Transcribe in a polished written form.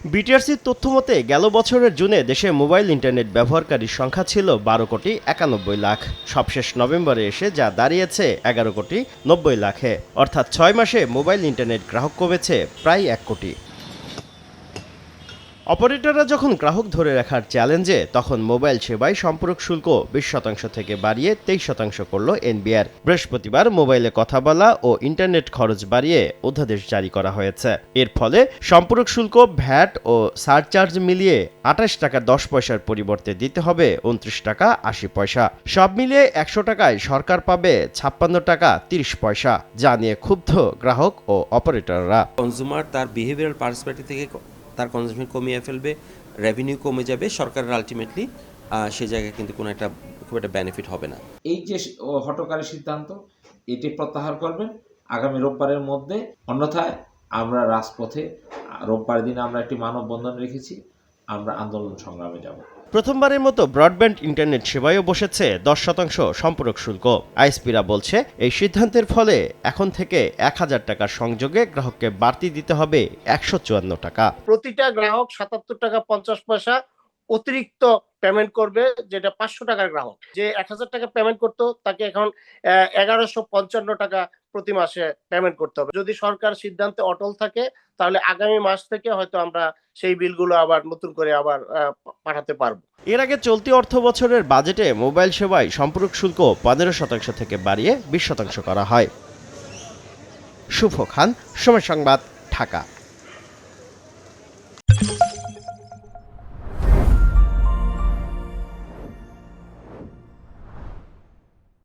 বিটিআরসির তথ্য মতে গেল বছরের জুনে দেশে মোবাইল ইন্টারনেট ব্যবহারকারীর সংখ্যা ছিল 12,91,00,000। সবশেষ নভেম্বরে এসে যা দাঁড়িয়েছে 11,90,00,000-এ, অর্থাৎ 6 মাসে মোবাইল ইন্টারনেট গ্রাহক কমেছে প্রায় 1 কোটি। অপারেটররা যখন গ্রাহক ধরে রাখার চ্যালেঞ্জে, তখন মোবাইল সেবায় সম্পূরক শুল্ক 20% থেকে বাড়িয়ে 23% করল এনবিআর। বৃহস্পতিবার মোবাইলে কথা বলা ও ইন্টারনেট খরচ বাড়িয়ে অধ্যাদেশ জারি করা হয়েছে। এর ফলে সম্পূরক শুল্ক, ভ্যাট ও সারচার্জ মিলিয়ে 28 টাকা 10 পয়সার পরিবর্তে দিতে হবে 29 টাকা 80 পয়সা। সব মিলিয়ে 100 টাকায় সরকার পাবে 56 টাকা 30 পয়সা, যা নিয়ে ক্ষুব্ধ গ্রাহক ও অপারেটররা। কনজিউমার তার বিহেভিয়ারাল পার্সপেক্টিভ থেকে তার কনজাম্পশন কমিয়ে ফেলবে, রেভিনিউ কমে যাবে, সরকারের আলটিমেটলি সে জায়গায় কিন্তু কোনো একটা খুব একটা বেনিফিট হবে না। এই যে হঠকারী সিদ্ধান্ত, এটি প্রত্যাহার করবেন আগামী রোববারের মধ্যে, অন্যথায় আমরা রাজপথে রোববার দিন আমরা একটি মানববন্ধন রেখেছি, আমরা আন্দোলন সংগ্রামে যাব। প্রথমবারের মতো ব্রডব্যান্ড ইন্টারনেট সেবায়ও বসেছে 10% সম্পূরক শুল্ক। আইএসপিরা বলছে, এই সিদ্ধান্তের ফলে এখন থেকে 1000 টাকার সংযোগে গ্রাহককে বাড়তি দিতে হবে 154 টাকা। প্রতিটা গ্রাহক 77 টাকা 50 পয়সা অতিরিক্ত পেমেন্ট করবে, যেটা 500 টাকার গ্রাহক যে 1000 টাকা পেমেন্ট করতো তাকে এখন 1155 টাকা প্রতি মাসে পেমেন্ট করতে হবে। যদি সরকার সিদ্ধান্তে অটল থাকে, তাহলে আগামী মাস থেকে হয়তো আমরা সেই বিলগুলো আবার নতুন করে আবার পাঠাতে পারবো। এর আগে চলতি অর্থ বছরের বাজেটে মোবাইল সেবায় সম্পূরক শুল্ক 15% থেকে বাড়িয়ে 20% করা হয়। শুভ খান, সময় সংবাদ, ঢাকা।